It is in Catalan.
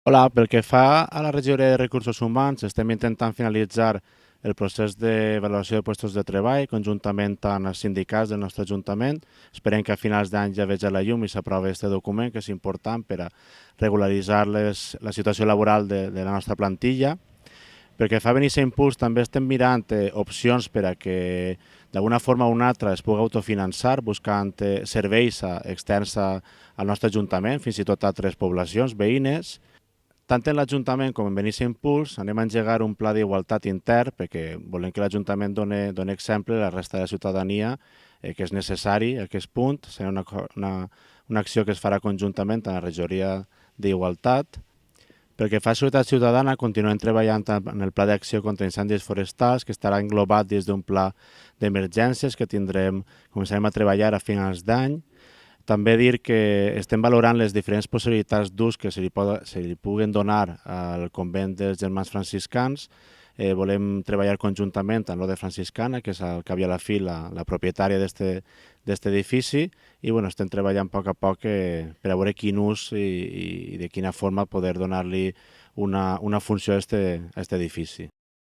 Hola, pel que fa a la regidoria de recursos humans, estem intentant finalitzar el procés de valoració de puestos de treball conjuntament amb els sindicats del nostre Ajuntament. Esperem que a finals d'any ja vegi la llum i s'aprovi aquest document, que és important per a regularitzar la situació laboral de la nostra plantilla. Pel que fa a Benissa Impuls, també estem mirant opcions per a que d'alguna forma o una altra es pugui autofinançar buscant serveis externs al nostre Ajuntament, fins i tot a altres poblacions veïnes. Tant en l'Ajuntament com en Benissa Impuls anem a engegar un pla d'igualtat intern perquè volem que l'Ajuntament doni exemple a la resta de la ciutadania que és necessari aquest punt. Serà una acció que es farà conjuntament amb la regidoria d'Igualtat. Pel que fa a Seguretat Ciutadana, continuem treballant en el pla d'acció contra incendis forestals, que estarà englobat dins d'un pla d'emergències que començarem a treballar a finals d'any. També dir que estem valorant les diferents possibilitats d'ús que se li puguen donar al convent dels Germans Franciscans. Volem treballar conjuntament amb l'Orde Franciscana, que és al cap i a la fi la propietària d'aquest edifici, i estem treballant a poc per a veure quin ús i de quina forma poder donar-li una funció a aquest edifici.